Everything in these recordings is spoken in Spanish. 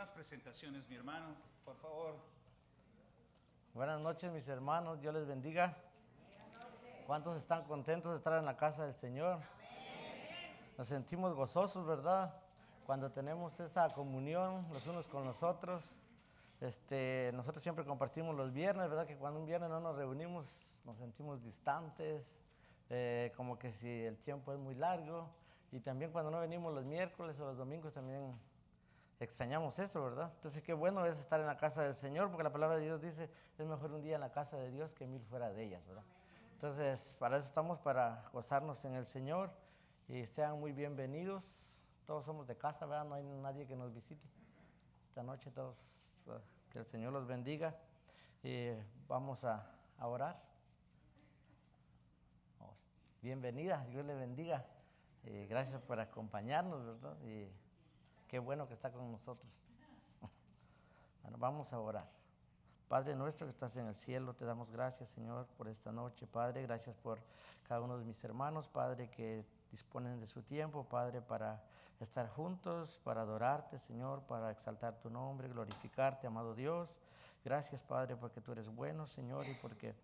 más presentaciones, mi hermano, por favor. Buenas noches, mis hermanos, Dios les bendiga. ¿Cuántos están contentos de estar en la casa del Señor? Nos sentimos gozosos, ¿verdad? Cuando tenemos esa comunión los unos con los otros. Nosotros siempre compartimos los viernes, ¿verdad? Que cuando un viernes no nos reunimos nos sentimos distantes, como que si el tiempo es muy largo. Y también cuando no venimos los miércoles o los domingos también extrañamos eso, ¿verdad? Entonces qué bueno es estar en la casa del Señor, porque la palabra de Dios dice, es mejor un día en la casa de Dios que 1000 fuera de ellas, ¿verdad? Entonces para eso estamos, para gozarnos en el Señor, y sean muy bienvenidos. Todos somos de casa, ¿verdad? No hay nadie que nos visite esta noche. Todos, que el Señor los bendiga. Vamos a orar. Bienvenida, Dios le bendiga. Gracias por acompañarnos, ¿verdad? Y qué bueno que está con nosotros. Bueno, vamos a orar. Padre nuestro que estás en el cielo, te damos gracias, Señor, por esta noche, Padre. Gracias por cada uno de mis hermanos, Padre, que disponen de su tiempo, Padre, para estar juntos, para adorarte, Señor, para exaltar tu nombre, glorificarte, amado Dios. Gracias, Padre, porque tú eres bueno, Señor, y porque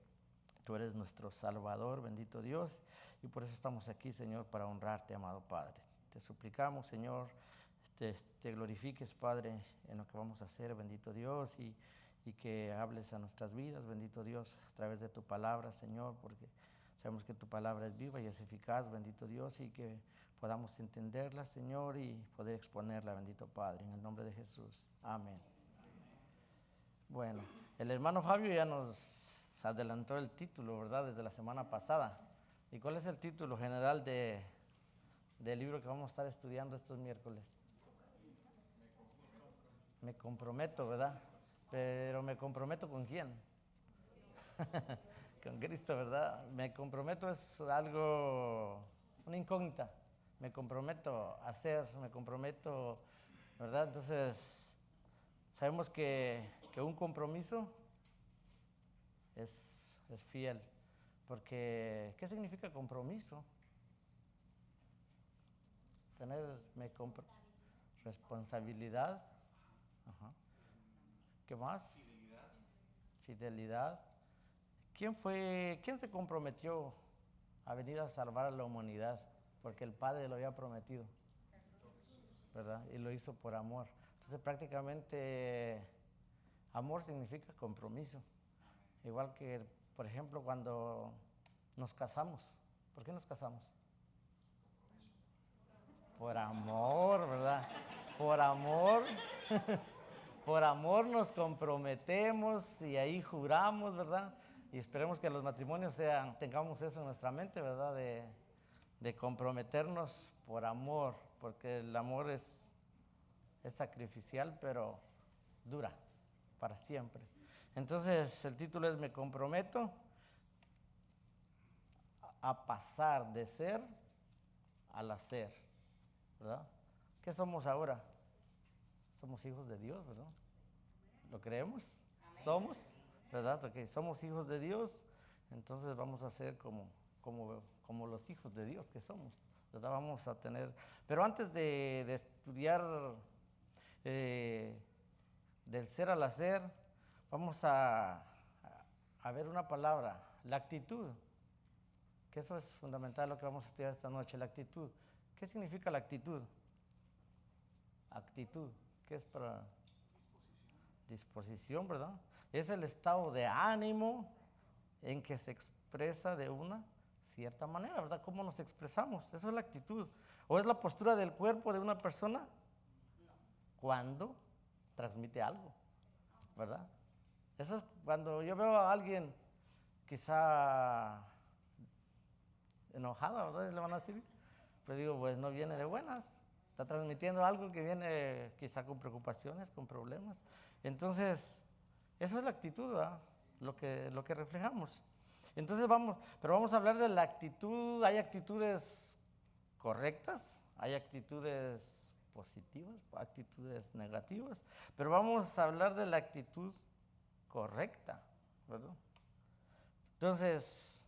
tú eres nuestro Salvador, bendito Dios. Y por eso estamos aquí, Señor, para honrarte, amado Padre. Te suplicamos, Señor, te glorifiques, Padre, en lo que vamos a hacer, bendito Dios, y que hables a nuestras vidas, bendito Dios, a través de tu palabra, Señor, porque sabemos que tu palabra es viva y es eficaz, bendito Dios, y que podamos entenderla, Señor, y poder exponerla, bendito Padre, en el nombre de Jesús. Amén. Bueno, el hermano Fabio ya nos adelantó el título, ¿verdad?, desde la semana pasada. ¿Y cuál es el título general del libro que vamos a estar estudiando estos miércoles? Me comprometo, ¿verdad? Pero me comprometo ¿con quién? Con Cristo, ¿verdad? Me comprometo es algo, una incógnita. Me comprometo a hacer, me comprometo, ¿verdad? Entonces, sabemos que un compromiso es fiel. Porque, ¿qué significa compromiso? Responsabilidad. Ajá. ¿Qué más? Fidelidad. ¿Quién se comprometió a venir a salvar a la humanidad? Porque el Padre lo había prometido, ¿verdad? Y lo hizo por amor. Entonces prácticamente amor significa compromiso. Igual que, por ejemplo, cuando nos casamos. ¿Por qué nos casamos? Por amor, ¿verdad? Por amor. Por amor nos comprometemos y ahí juramos, ¿verdad? Y esperemos que los matrimonios tengamos eso en nuestra mente, ¿verdad? De comprometernos por amor, porque el amor es sacrificial, pero dura para siempre. Entonces el título es Me comprometo a pasar de ser al hacer, ¿verdad? ¿Qué somos ahora? Somos hijos de Dios, ¿verdad? ¿Lo creemos? Amén. Somos, ¿verdad? Okay. Somos hijos de Dios, entonces vamos a ser como los hijos de Dios que somos, ¿verdad? Vamos a tener, pero antes de estudiar del ser al hacer, vamos a ver una palabra, la actitud, que eso es fundamental lo que vamos a estudiar esta noche, la actitud. ¿Qué significa la actitud? Actitud, ¿qué es para? Disposición, ¿verdad? Es el estado de ánimo en que se expresa de una cierta manera, ¿verdad? ¿Cómo nos expresamos? Eso es la actitud. ¿O es la postura del cuerpo de una persona? No. Cuando transmite algo, ¿verdad? Eso es cuando yo veo a alguien quizá enojada, ¿verdad? Le van a decir, pues digo, pues no viene de buenas. Está transmitiendo algo que viene quizá con preocupaciones, con problemas. Entonces, eso es la actitud, ¿verdad? Lo que reflejamos. Entonces vamos a hablar de la actitud. Hay actitudes correctas, hay actitudes positivas, actitudes negativas, pero vamos a hablar de la actitud correcta, ¿verdad? Entonces,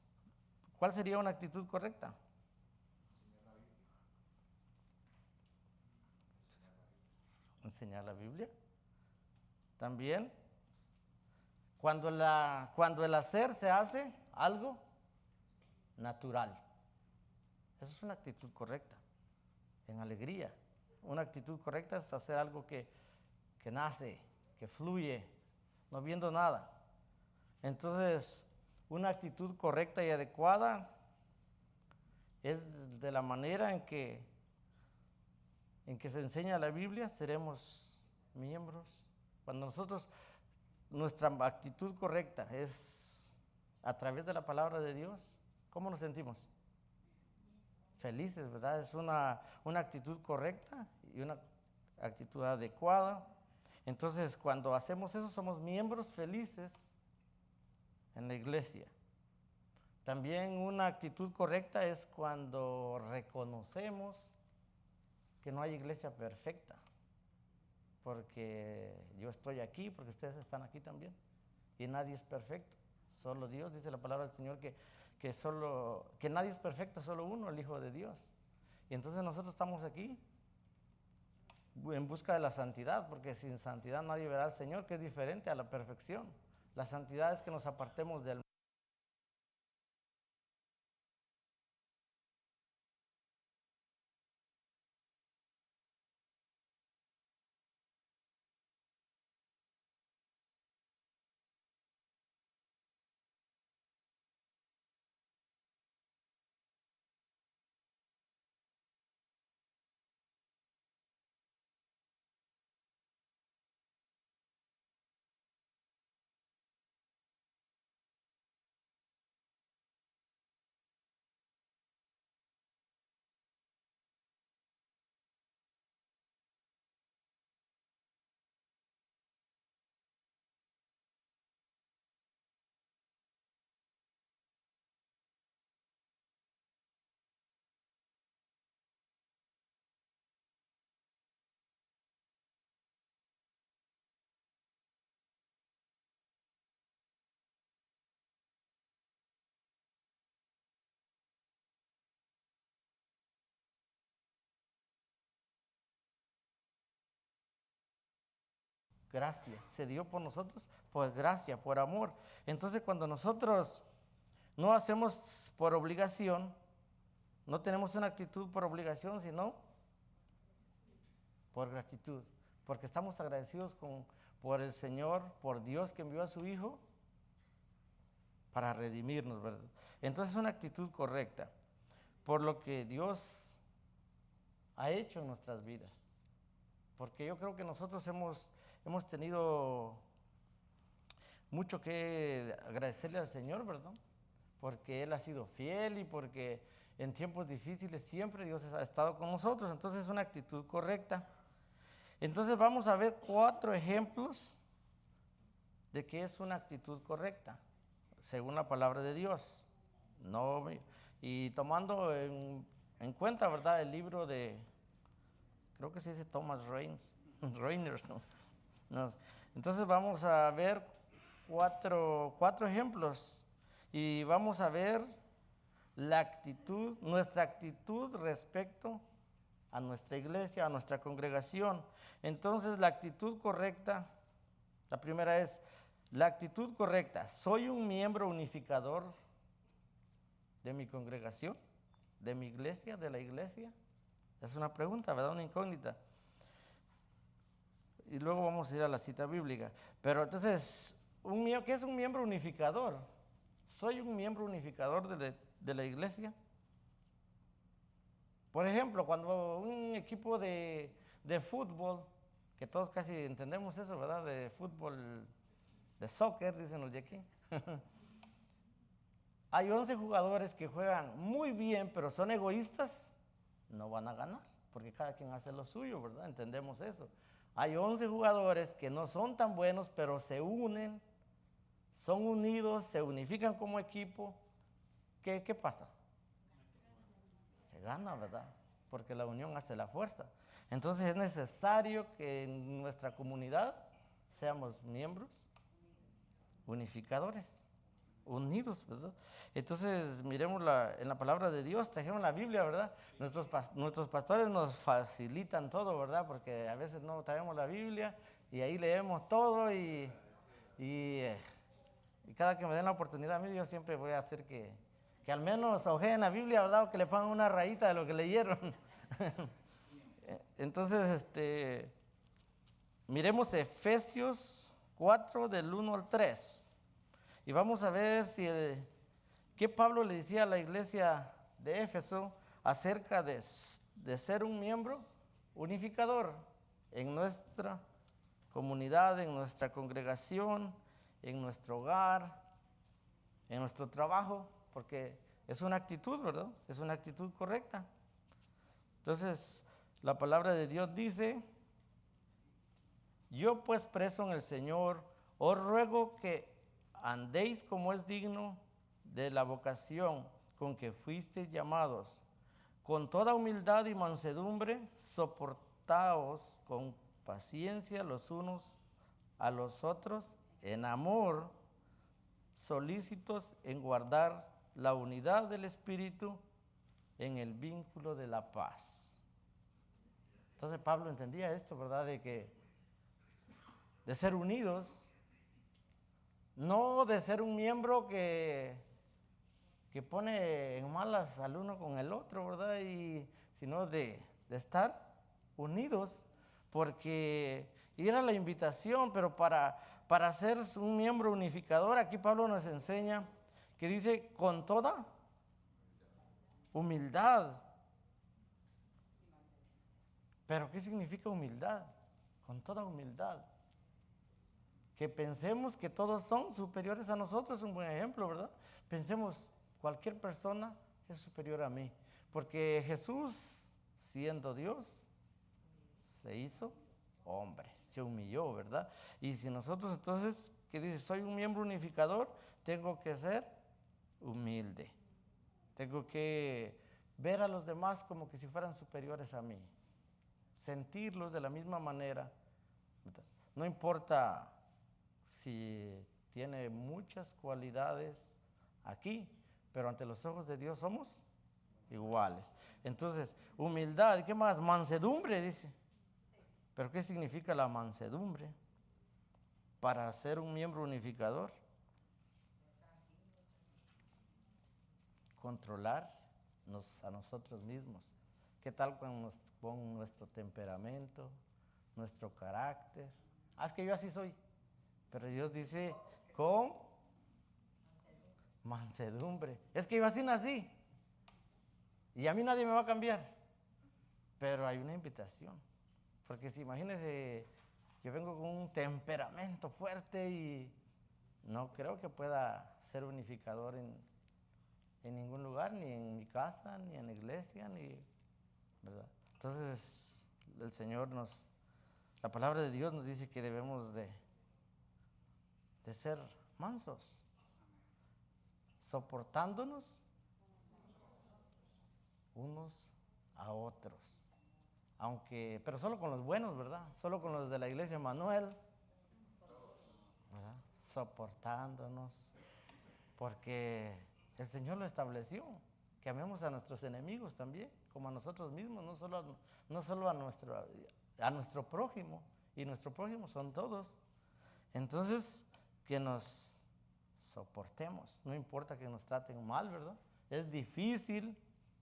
¿cuál sería una actitud correcta? Enseñar la Biblia, también. Cuando el hacer se hace algo natural. Eso es una actitud correcta, en alegría. Una actitud correcta es hacer algo que nace, que fluye, no viendo nada. Entonces, una actitud correcta y adecuada es de la manera en que se enseña la Biblia, seremos miembros. Cuando nuestra actitud correcta es a través de la palabra de Dios, ¿cómo nos sentimos? Felices, ¿verdad? Es una actitud correcta y una actitud adecuada. Entonces, cuando hacemos eso, somos miembros felices en la iglesia. También una actitud correcta es cuando reconocemos que no hay iglesia perfecta, porque yo estoy aquí, porque ustedes están aquí también, y nadie es perfecto, solo Dios. Dice la palabra del Señor que nadie es perfecto, solo uno, el Hijo de Dios. Y entonces nosotros estamos aquí en busca de la santidad, porque sin santidad nadie verá al Señor, que es diferente a la perfección. La santidad es que nos apartemos del gracia, se dio por nosotros, pues gracia, por amor. Entonces, cuando nosotros no hacemos por obligación, no tenemos una actitud por obligación, sino por gratitud, porque estamos agradecidos por el Señor, por Dios que envió a su Hijo para redimirnos, ¿verdad? Entonces, una actitud correcta por lo que Dios ha hecho en nuestras vidas, porque yo creo que nosotros hemos tenido mucho que agradecerle al Señor, ¿verdad? Porque Él ha sido fiel y porque en tiempos difíciles siempre Dios ha estado con nosotros. Entonces es una actitud correcta. Entonces vamos a ver 4 ejemplos de que es una actitud correcta, según la palabra de Dios. Y tomando en cuenta, ¿verdad?, el libro de, creo que se dice Thomas Rainers. Entonces vamos a ver 4 ejemplos y vamos a ver nuestra actitud respecto a nuestra iglesia, a nuestra congregación. Entonces la actitud correcta, la primera es la actitud correcta. ¿Soy un miembro unificador de mi congregación, de mi iglesia, de la iglesia? Es una pregunta, ¿verdad? Una incógnita. Y luego vamos a ir a la cita bíblica. Pero entonces, ¿qué es un miembro unificador? ¿Soy un miembro unificador de la iglesia? Por ejemplo, cuando un equipo de fútbol, que todos casi entendemos eso, ¿verdad? De fútbol, de soccer, dicen los de aquí. Hay 11 jugadores que juegan muy bien, pero son egoístas, no van a ganar, porque cada quien hace lo suyo, ¿verdad? Entendemos eso. Hay 11 jugadores que no son tan buenos, pero se unen, son unidos, se unifican como equipo. ¿Qué pasa? Se gana, ¿verdad? Porque la unión hace la fuerza. Entonces es necesario que en nuestra comunidad seamos miembros unificadores, unidos, ¿verdad? Entonces miremos en la palabra de Dios, trajeron la Biblia, ¿verdad? Nuestros pastores nos facilitan todo, ¿verdad? Porque a veces no traemos la Biblia y ahí leemos todo y cada que me den la oportunidad a mí, yo siempre voy a hacer que al menos ojeen la Biblia, ¿verdad? O que le pongan una rayita de lo que leyeron. Entonces, miremos Efesios 4 del 1 al 3 y vamos a ver qué Pablo le decía a la iglesia de Éfeso acerca de ser un miembro unificador en nuestra comunidad, en nuestra congregación, en nuestro hogar, en nuestro trabajo, porque es una actitud, ¿verdad? Es una actitud correcta. Entonces, la palabra de Dios dice: yo pues preso en el Señor, os ruego que andéis como es digno de la vocación con que fuisteis llamados, con toda humildad y mansedumbre, soportaos con paciencia los unos a los otros en amor, solícitos en guardar la unidad del Espíritu en el vínculo de la paz. Entonces Pablo entendía esto, ¿verdad? De ser unidos, no de ser un miembro que pone en malas al uno con el otro, ¿verdad? Sino de estar unidos, porque era la invitación, pero para ser un miembro unificador, aquí Pablo nos enseña que dice con toda humildad. Pero ¿qué significa humildad? Con toda humildad. Que pensemos que todos son superiores a nosotros, es un buen ejemplo, ¿verdad? Pensemos, cualquier persona es superior a mí, porque Jesús, siendo Dios, se hizo hombre, se humilló, ¿verdad? Y si nosotros entonces, que dice, soy un miembro unificador, tengo que ser humilde, tengo que ver a los demás como que si fueran superiores a mí, sentirlos de la misma manera, ¿verdad? No importa si tiene muchas cualidades aquí, pero ante los ojos de Dios somos iguales. Entonces, humildad, ¿qué más? Mansedumbre, dice. ¿Pero qué significa la mansedumbre? Para ser un miembro unificador, controlarnos a nosotros mismos. ¿Qué tal con nuestro temperamento, nuestro carácter? Es que yo así soy. Pero Dios dice, con mansedumbre. Es que yo así nací. Y a mí nadie me va a cambiar. Pero hay una invitación. Porque si imagínense, yo vengo con un temperamento fuerte y no creo que pueda ser unificador en ningún lugar, ni en mi casa, ni en la iglesia, ¿verdad? Entonces, el Señor la palabra de Dios nos dice que debemos de ser mansos, soportándonos unos a otros. Pero solo con los buenos, ¿verdad? Solo con los de la iglesia Manuel, ¿verdad? Soportándonos, porque el Señor lo estableció, que amemos a nuestros enemigos también, como a nosotros mismos, no solo a nuestro prójimo, y nuestro prójimo son todos. Entonces, que nos soportemos, no importa que nos traten mal, ¿verdad? Es difícil,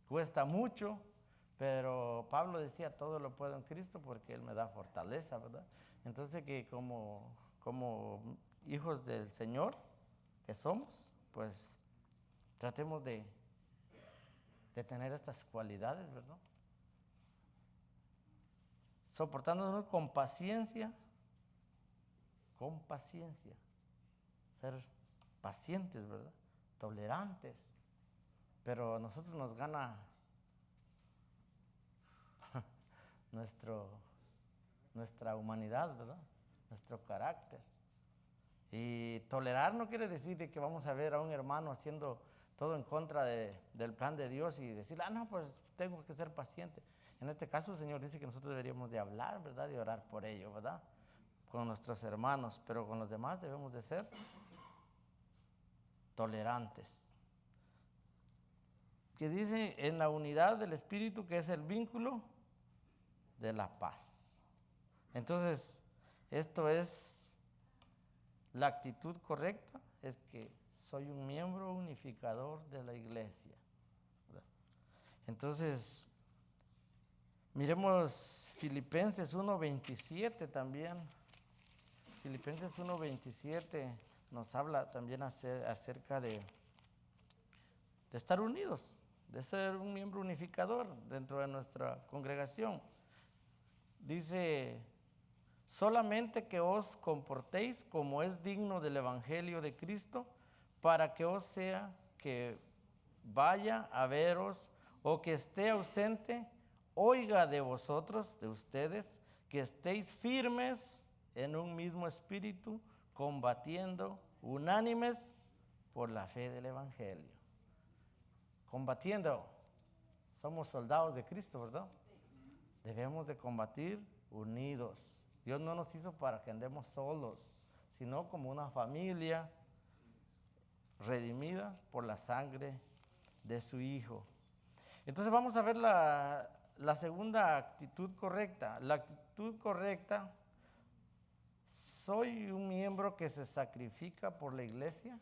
cuesta mucho, pero Pablo decía, todo lo puedo en Cristo porque Él me da fortaleza, ¿verdad? Entonces que como hijos del Señor que somos, pues tratemos de tener estas cualidades, ¿verdad? Soportándonos con paciencia, ser pacientes, ¿verdad? Tolerantes, pero a nosotros nos gana nuestra humanidad, ¿verdad? Nuestro carácter. Y tolerar no quiere decir de que vamos a ver a un hermano haciendo todo en contra del plan de Dios y decir, no, pues tengo que ser paciente. En este caso el Señor dice que nosotros deberíamos de hablar, ¿verdad? Y orar por ello, ¿verdad? Con nuestros hermanos, pero con los demás debemos de ser tolerantes. Que dice en la unidad del Espíritu, que es el vínculo de la paz. Entonces, Esto es la actitud correcta, es que soy un miembro unificador de la iglesia. Entonces, miremos Filipenses 1:27 también. Filipenses 1:27 nos habla también acerca de estar unidos, de ser un miembro unificador dentro de nuestra congregación. Dice, solamente que os comportéis como es digno del evangelio de Cristo, para que os sea que vaya a veros o que esté ausente, oiga de vosotros, de ustedes, que estéis firmes en un mismo espíritu, combatiendo, unánimes por la fe del evangelio. Combatiendo, somos soldados de Cristo, ¿verdad? Debemos de combatir unidos. Dios no nos hizo para que andemos solos, sino como una familia redimida por la sangre de su Hijo. Entonces vamos a ver la segunda actitud correcta. La actitud correcta, ¿soy un miembro que se sacrifica por la iglesia?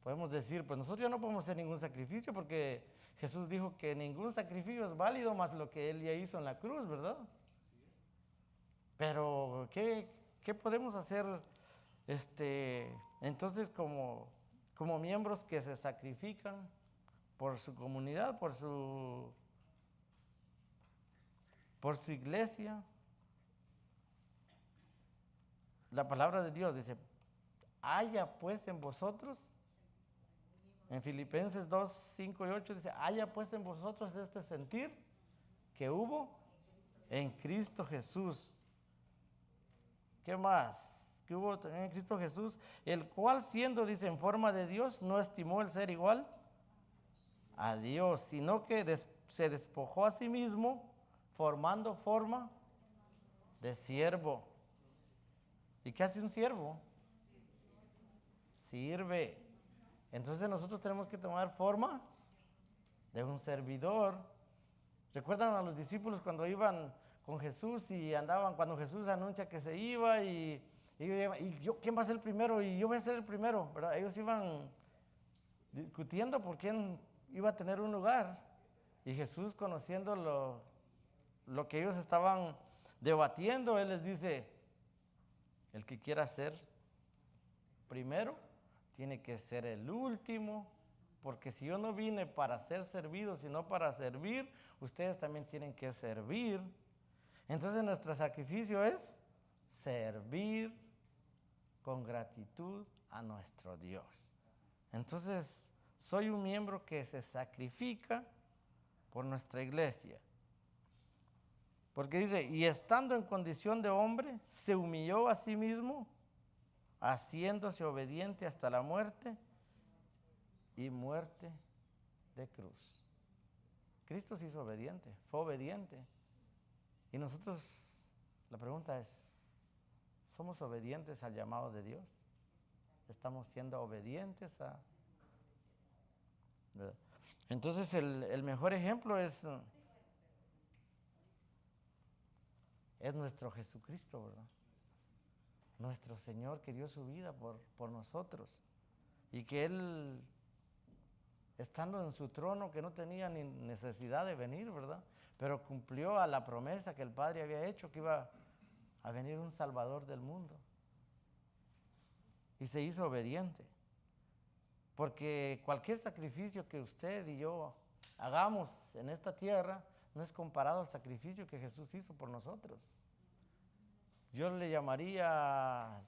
Podemos decir, pues nosotros ya no podemos hacer ningún sacrificio porque Jesús dijo que ningún sacrificio es válido más lo que Él ya hizo en la cruz, ¿verdad? Pero, ¿qué podemos hacer entonces como miembros que se sacrifican por su comunidad, por su iglesia? La palabra de Dios dice, haya pues en vosotros, en Filipenses 2, 5 y 8 dice, haya pues en vosotros este sentir que hubo en Cristo Jesús. ¿Qué más? Que hubo también en Cristo Jesús, el cual siendo, dice, en forma de Dios, no estimó el ser igual a Dios, sino que se despojó a sí mismo, formando forma de siervo. ¿Y qué hace un siervo? Sirve. Entonces nosotros tenemos que tomar forma de un servidor. ¿Recuerdan a los discípulos cuando iban con Jesús y andaban, cuando Jesús anuncia que se iba y yo, ¿quién va a ser el primero? Y yo voy a ser el primero, ¿verdad? Ellos iban discutiendo por quién iba a tener un lugar. Y Jesús, conociendo lo que ellos estaban debatiendo, Él les dice, el que quiera ser primero, tiene que ser el último, porque si yo no vine para ser servido, sino para servir, ustedes también tienen que servir. Entonces nuestro sacrificio es servir con gratitud a nuestro Dios. Entonces, soy un miembro que se sacrifica por nuestra iglesia. Porque dice, y estando en condición de hombre, se humilló a sí mismo, haciéndose obediente hasta la muerte y muerte de cruz. Cristo se hizo obediente, fue obediente. Y nosotros, la pregunta es, ¿somos obedientes al llamado de Dios? ¿Estamos siendo obedientes a...? ¿Verdad? Entonces el mejor ejemplo es nuestro Jesucristo, ¿verdad? Nuestro Señor que dio su vida por nosotros. Y que Él, estando en su trono, que no tenía ni necesidad de venir, ¿verdad? Pero cumplió a la promesa que el Padre había hecho, que iba a venir un Salvador del mundo. Y se hizo obediente. Porque cualquier sacrificio que usted y yo hagamos en esta tierra no es comparado al sacrificio que Jesús hizo por nosotros. Yo le llamaría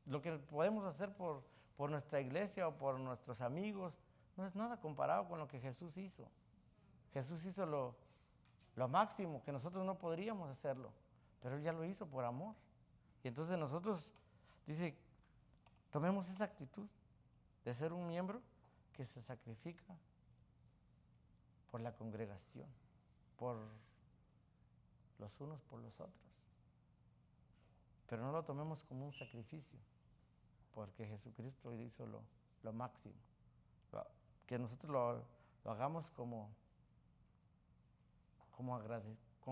lo que podemos hacer por nuestra iglesia o por nuestros amigos, no es nada comparado con lo que Jesús hizo. Jesús hizo lo máximo, que nosotros no podríamos hacerlo, pero Él ya lo hizo por amor. Y entonces nosotros, dice, tomemos esa actitud de ser un miembro que se sacrifica por la congregación, por los unos por los otros. Pero no lo tomemos como un sacrificio, porque Jesucristo hizo lo máximo. Que nosotros lo hagamos con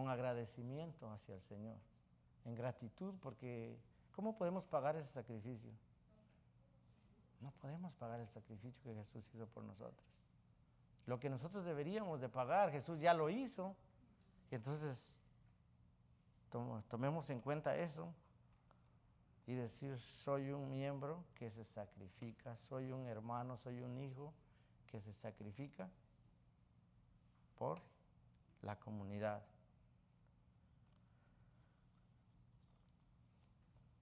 agradecimiento hacia el Señor, en gratitud, porque ¿cómo podemos pagar ese sacrificio? No podemos pagar el sacrificio que Jesús hizo por nosotros. Lo que nosotros deberíamos de pagar, Jesús ya lo hizo. Y entonces, tomemos en cuenta eso y decir, soy un miembro que se sacrifica, soy un hermano, soy un hijo que se sacrifica por la comunidad.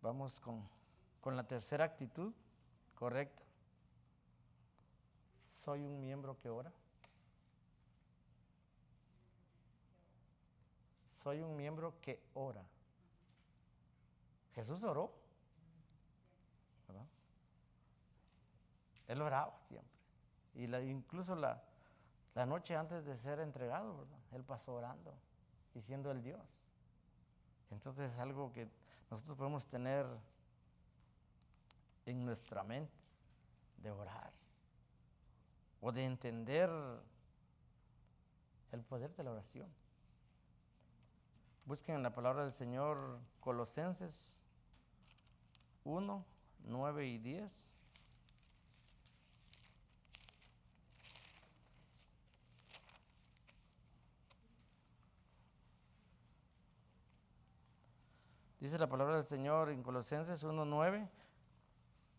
Vamos con la tercera actitud correcta. Soy un miembro que ora. Soy un miembro que ora. Jesús oró, ¿verdad? Él oraba siempre. Y incluso la noche antes de ser entregado, ¿verdad? Él pasó orando y siendo el Dios. Entonces es algo que nosotros podemos tener en nuestra mente, de orar o de entender el poder de la oración. Busquen en la palabra del Señor Colosenses 1, 9 y 10. Dice la palabra del Señor en Colosenses 1, 9.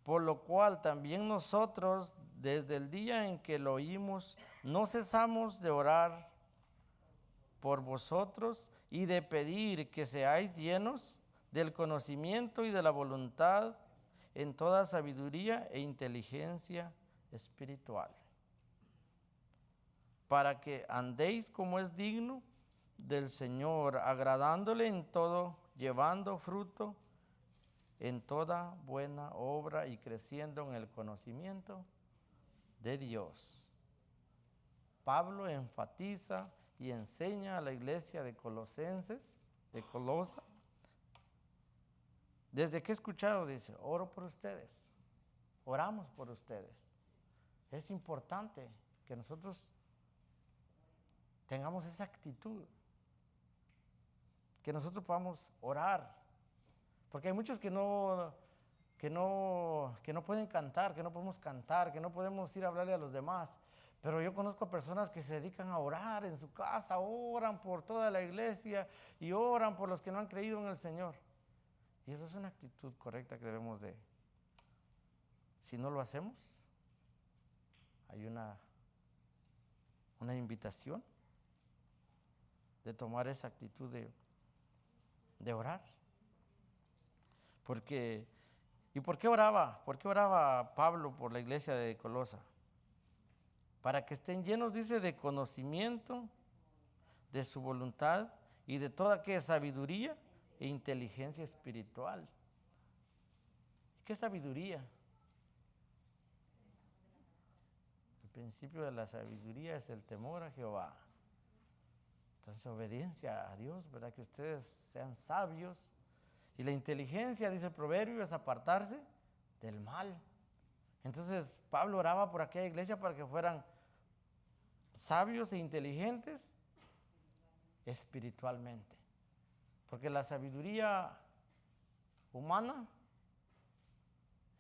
Por lo cual también nosotros, desde el día en que lo oímos, no cesamos de orar por vosotros y de pedir que seáis llenos del conocimiento y de la voluntad en toda sabiduría e inteligencia espiritual, para que andéis como es digno del Señor, agradándole en todo, llevando fruto en toda buena obra y creciendo en el conocimiento de Dios. Pablo enfatiza y enseña a la iglesia de Colosenses, de Colosa. Desde que he escuchado, dice, oro por ustedes, oramos por ustedes. Es importante que nosotros tengamos esa actitud, que nosotros podamos orar, porque hay muchos que no pueden cantar, que no podemos cantar, que no podemos ir a hablarle a los demás. Pero yo conozco personas que se dedican a orar en su casa, oran por toda la iglesia y oran por los que no han creído en el Señor. Y eso es una actitud correcta que debemos de. Si no lo hacemos, hay una invitación de tomar esa actitud de orar. ¿Y por qué oraba? ¿Por qué oraba Pablo por la iglesia de Colosa? Para que estén llenos, dice, de conocimiento, de su voluntad y de toda sabiduría e inteligencia espiritual. ¿Qué sabiduría? El principio de la sabiduría es el temor a Jehová. Entonces, obediencia a Dios, ¿verdad? Que ustedes sean sabios. Y la inteligencia, dice el proverbio, es apartarse del mal. Entonces, Pablo oraba por aquella iglesia para que fueran sabios e inteligentes espiritualmente. Porque la sabiduría humana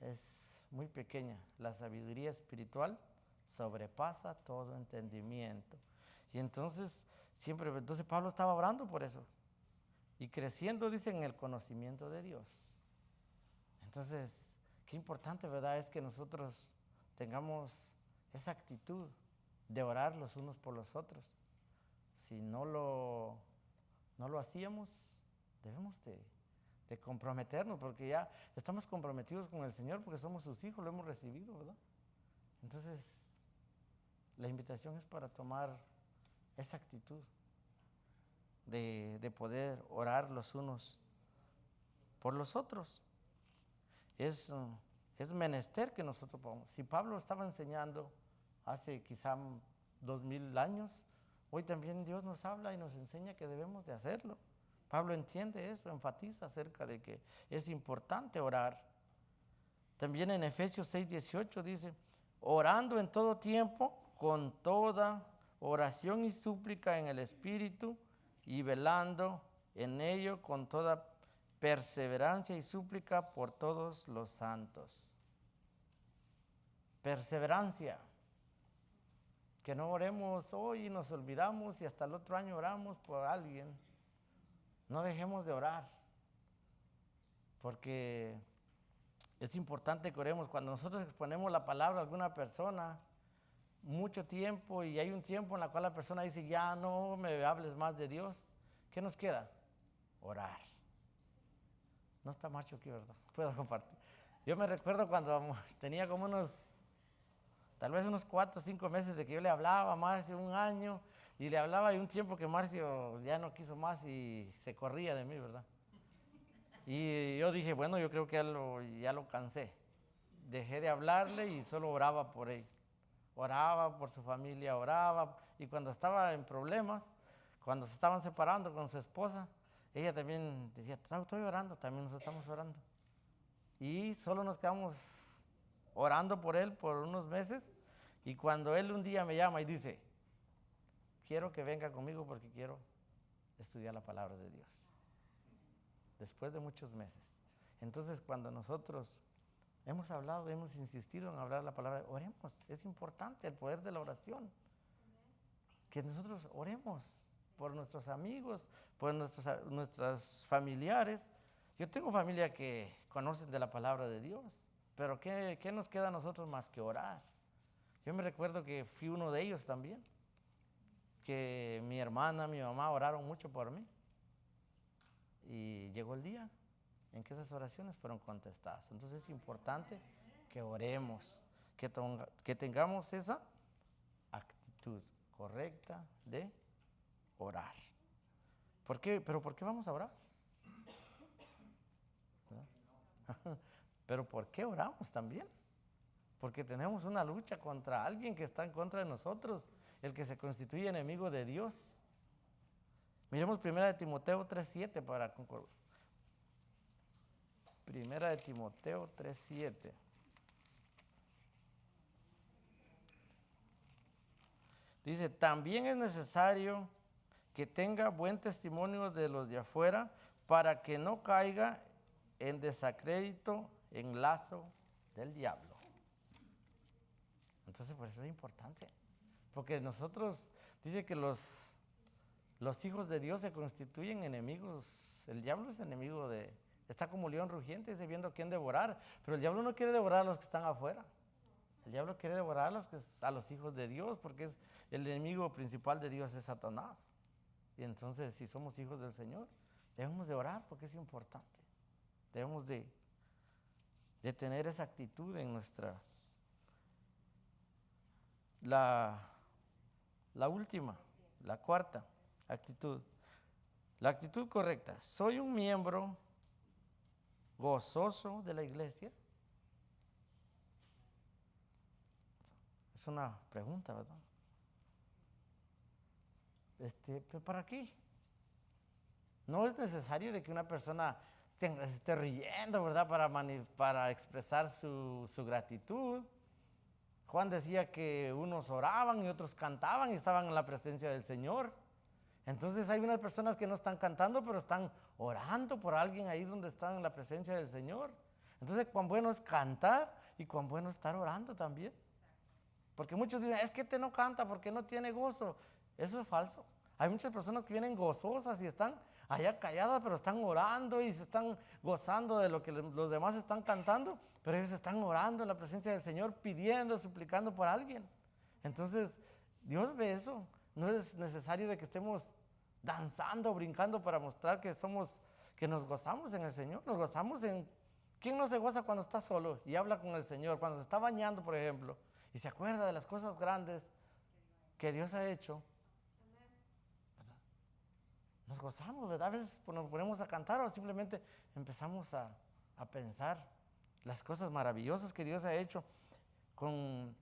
es muy pequeña. La sabiduría espiritual sobrepasa todo entendimiento. Y entonces Pablo estaba orando por eso. Y creciendo, dice, en el conocimiento de Dios. Entonces, qué importante, ¿verdad? Es que nosotros tengamos esa actitud de orar los unos por los otros. Si no lo hacíamos, debemos de comprometernos, porque ya estamos comprometidos con el Señor, porque somos sus hijos, lo hemos recibido, ¿verdad? Entonces, la invitación es para tomar esa actitud de poder orar los unos por los otros. Es menester que nosotros podamos. Si Pablo estaba enseñando hace quizá 2000 años, hoy también Dios nos habla y nos enseña que debemos de hacerlo. Pablo entiende eso, enfatiza acerca de que es importante orar. También en Efesios 6:18 dice, orando en todo tiempo, con toda oración y súplica en el Espíritu, y velando en ello con toda perseverancia y súplica por todos los santos. Perseverancia. Que no oremos hoy y nos olvidamos y hasta el otro año oramos por alguien. No dejemos de orar, porque es importante que oremos. Cuando nosotros exponemos la palabra a alguna persona, mucho tiempo, y hay un tiempo en el cual la persona dice, ya no me hables más de Dios, ¿qué nos queda? Orar. No está Marcho aquí, ¿verdad? Puedo compartir. Yo me recuerdo cuando tenía como tal vez unos 4 o 5 meses de que yo le hablaba a Marcio, un año, y le hablaba, y un tiempo que Marcio ya no quiso más y se corría de mí, ¿verdad? Y yo dije, bueno, yo creo que ya lo cansé. Dejé de hablarle y solo oraba por él. Oraba por su familia, oraba, y cuando estaba en problemas, cuando se estaban separando con su esposa, ella también decía, estoy orando, también nos estamos orando. Y solo nos quedamos orando por él por unos meses, y cuando él un día me llama y dice, quiero que venga conmigo porque quiero estudiar la palabra de Dios. Después de muchos meses. Entonces, cuando nosotros hemos hablado, hemos insistido en hablar la palabra, oremos. Es importante el poder de la oración. Que nosotros oremos por nuestros amigos, por nuestros familiares. Yo tengo familia que conocen de la palabra de Dios, pero ¿qué nos queda a nosotros más que orar? Yo me recuerdo que fui uno de ellos también, que mi hermana, mi mamá oraron mucho por mí. Y llegó el día en que esas oraciones fueron contestadas. Entonces es importante que oremos, que tengamos esa actitud correcta de orar. ¿Por qué? ¿Pero por qué vamos a orar? ¿Pero por qué oramos también? Porque tenemos una lucha contra alguien que está en contra de nosotros, el que se constituye enemigo de Dios. Miremos 1 Timoteo 3:7 para concordar. 1 Timoteo 3:7. Dice, también es necesario que tenga buen testimonio de los de afuera para que no caiga en desacrédito, en lazo del diablo. Entonces, por eso es importante. Porque nosotros, dice que los hijos de Dios se constituyen enemigos. El diablo es enemigo está como león rugiente, dice, viendo a quién devorar. Pero el diablo no quiere devorar a los que están afuera. El diablo quiere devorar a los hijos de Dios, porque el enemigo principal de Dios es Satanás. Y entonces, si somos hijos del Señor, debemos de orar porque es importante. Debemos de tener esa actitud en nuestra. La última, la cuarta actitud. La actitud correcta. ¿Soy un miembro gozoso de la iglesia? Es una pregunta, ¿verdad? ¿Para qué? No es necesario de que una persona esté riendo, ¿verdad? Para expresar su gratitud. Juan decía que unos oraban y otros cantaban y estaban en la presencia del Señor. Entonces hay unas personas que no están cantando, pero están orando por alguien ahí donde están en la presencia del Señor. Entonces, cuán bueno es cantar y cuán bueno es estar orando también. Porque muchos dicen, es que no canta porque no tiene gozo. Eso es falso. Hay muchas personas que vienen gozosas y están allá calladas, pero están orando y se están gozando de lo que los demás están cantando, pero ellos están orando en la presencia del Señor, pidiendo, suplicando por alguien. Entonces, Dios ve eso. No es necesario de que estemos danzando, brincando para mostrar que nos gozamos en el Señor. Nos gozamos en. ¿Quién no se goza cuando está solo y habla con el Señor? Cuando se está bañando, por ejemplo, y se acuerda de las cosas grandes que Dios ha hecho. ¿Verdad? Nos gozamos, ¿verdad? A veces nos ponemos a cantar o simplemente empezamos a pensar las cosas maravillosas que Dios ha hecho con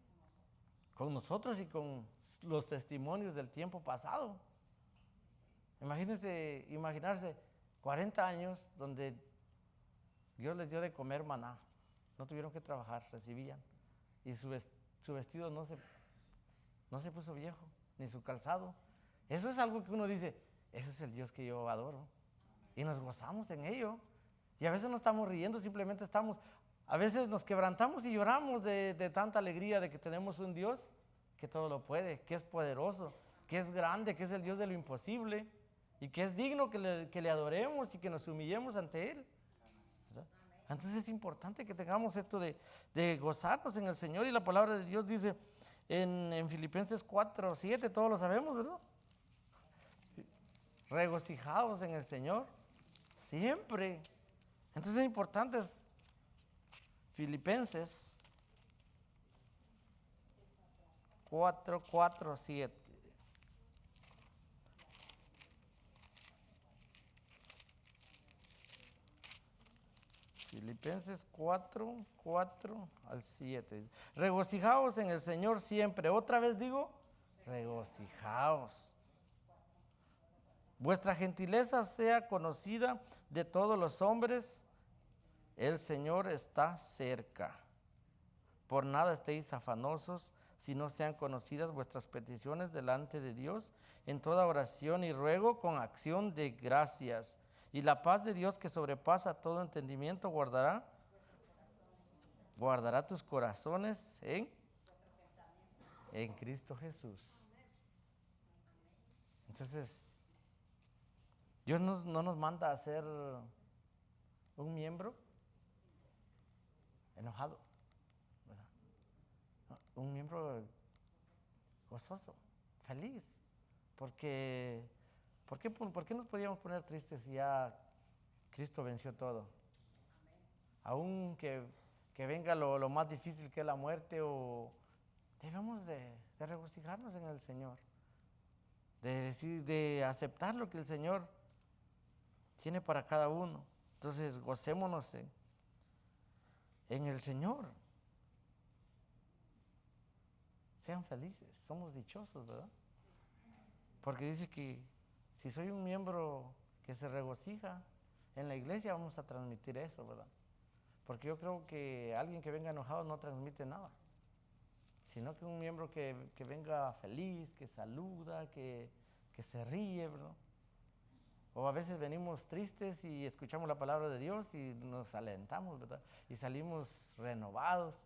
nosotros y con los testimonios del tiempo pasado. Imaginarse 40 años donde Dios les dio de comer maná, no tuvieron que trabajar, recibían, y su vestido no se puso viejo, ni su calzado. Eso es algo que uno dice, ese es el Dios que yo adoro, y nos gozamos en ello. Y a veces no estamos riendo, simplemente estamos, a veces nos quebrantamos y lloramos de tanta alegría de que tenemos un Dios que todo lo puede, que es poderoso, que es grande, que es el Dios de lo imposible y que es digno que le adoremos y que nos humillemos ante Él. ¿Verdad? Entonces es importante que tengamos esto de gozarnos en el Señor, y la palabra de Dios dice en Filipenses 4:7, todos lo sabemos, ¿verdad? Regocijaos en el Señor siempre. Entonces es importante, Filipenses 4:7. Filipenses 4:4-7. Regocijaos en el Señor siempre. Otra vez digo, regocijaos. Vuestra gentileza sea conocida de todos los hombres. El Señor está cerca. Por nada estéis afanosos, si no sean conocidas vuestras peticiones delante de Dios en toda oración y ruego con acción de gracias. Y la paz de Dios, que sobrepasa todo entendimiento, guardará tus corazones en Cristo Jesús. Entonces, Dios no nos manda a ser un miembro enojado, ¿verdad? Un miembro gozoso, feliz, porque ¿por qué nos podíamos poner tristes si ya Cristo venció todo? Aún que venga lo más difícil, que es la muerte, o debemos de regocijarnos en el Señor, de aceptar lo que el Señor tiene para cada uno. Entonces gocémonos en el Señor. Sean felices, somos dichosos, ¿verdad? Porque dice que si soy un miembro que se regocija en la iglesia, vamos a transmitir eso, ¿verdad? Porque yo creo que alguien que venga enojado no transmite nada, sino que un miembro que venga feliz, que saluda, que se ríe, ¿verdad? O a veces venimos tristes y escuchamos la palabra de Dios y nos alentamos, ¿verdad? Y salimos renovados,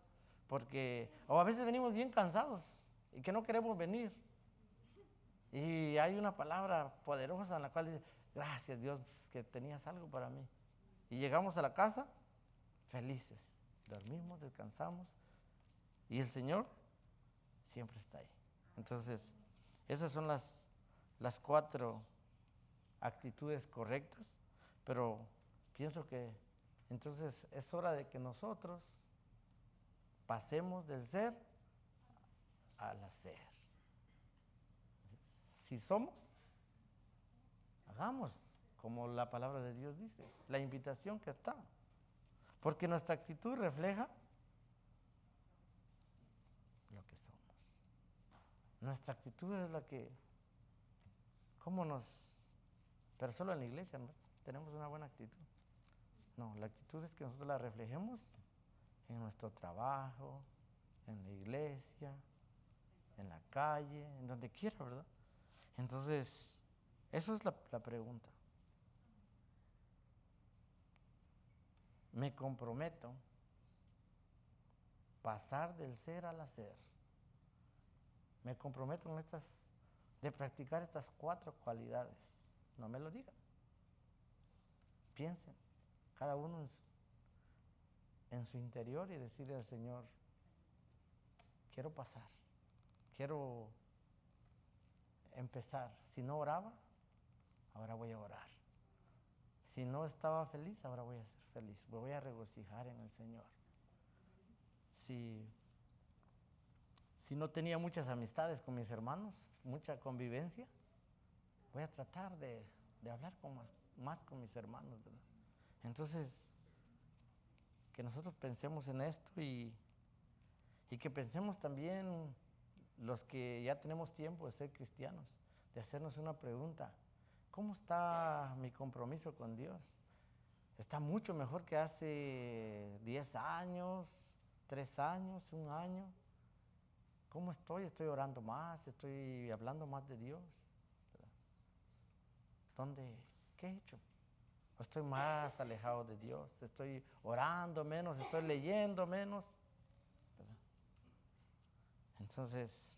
o a veces venimos bien cansados y que no queremos venir. Y hay una palabra poderosa en la cual dice, gracias Dios que tenías algo para mí. Y llegamos a la casa felices, dormimos, descansamos y el Señor siempre está ahí. Entonces, esas son las 4 actitudes correctas, pero pienso que entonces es hora de que nosotros pasemos del ser al hacer. Si somos, hagamos como la palabra de Dios dice, la invitación que está, porque nuestra actitud refleja lo que somos. Nuestra actitud es la que, pero solo en la iglesia, ¿no? Tenemos una buena actitud. No, la actitud es que nosotros la reflejemos en nuestro trabajo, en la iglesia, en la calle, en donde quiera, ¿verdad? Entonces, eso es la pregunta. Me comprometo pasar del ser al hacer. Me comprometo de practicar estas 4 cualidades. No me lo digan. Piensen, cada uno en su interior, y decirle al Señor, quiero pasar, quiero empezar. Si no oraba, ahora voy a orar. Si no estaba feliz, ahora voy a ser feliz. Me voy a regocijar en el Señor. Si no tenía muchas amistades con mis hermanos, mucha convivencia, voy a tratar de hablar más con mis hermanos, ¿verdad? Entonces, que nosotros pensemos en esto y que pensemos también los que ya tenemos tiempo de ser cristianos, de hacernos una pregunta: ¿cómo está mi compromiso con Dios? ¿Está mucho mejor que hace 10 años, 3 años, 1 año? ¿Cómo estoy? ¿Estoy orando más? ¿Estoy hablando más de Dios? ¿Qué he hecho? estoy más alejado de Dios, estoy orando menos, estoy leyendo menos. Entonces,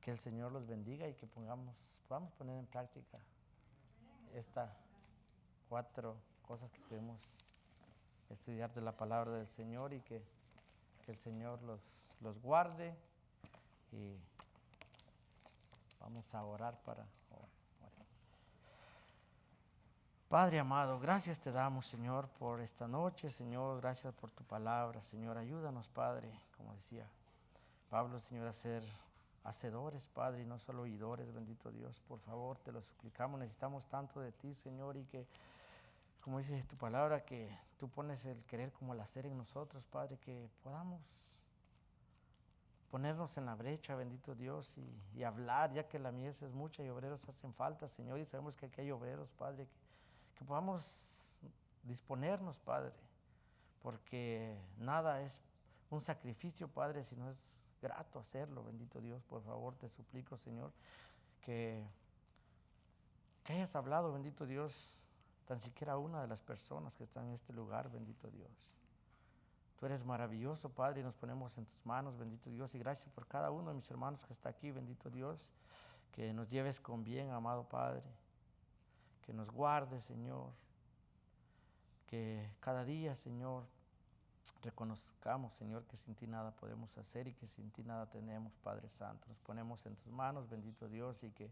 que el Señor los bendiga y que podamos poner en práctica estas 4 cosas que podemos estudiar de la palabra del Señor, y que el Señor los guarde. Y vamos a orar para orar. Padre amado, gracias te damos, Señor, por esta noche, Señor. Gracias por tu palabra, Señor. Ayúdanos, Padre, como decía Pablo, Señor, a ser hacedores, Padre, y no solo oidores. Bendito Dios, por favor, te lo suplicamos. Necesitamos tanto de ti, Señor, y que, como dice tu palabra, que tú pones el querer como el hacer en nosotros, Padre, que podamos ponernos en la brecha, bendito Dios, y hablar, ya que la mies es mucha y obreros hacen falta, Señor, y sabemos que aquí hay obreros, Padre, que podamos disponernos, Padre, porque nada es un sacrificio, Padre, si no es grato hacerlo. Bendito Dios, por favor, te suplico, Señor, que hayas hablado, bendito Dios, tan siquiera una de las personas que están en este lugar, bendito Dios. Tú eres maravilloso, Padre, y nos ponemos en tus manos, bendito Dios, y gracias por cada uno de mis hermanos que está aquí, bendito Dios, que nos lleves con bien, amado Padre, que nos guardes, Señor, que cada día, Señor, reconozcamos, Señor, que sin ti nada podemos hacer y que sin ti nada tenemos, Padre Santo. Nos ponemos en tus manos, bendito Dios, y que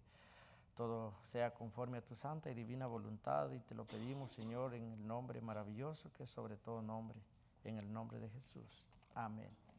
todo sea conforme a tu santa y divina voluntad, y te lo pedimos, Señor, en el nombre maravilloso que es sobre todo nombre, en el nombre de Jesús. Amén.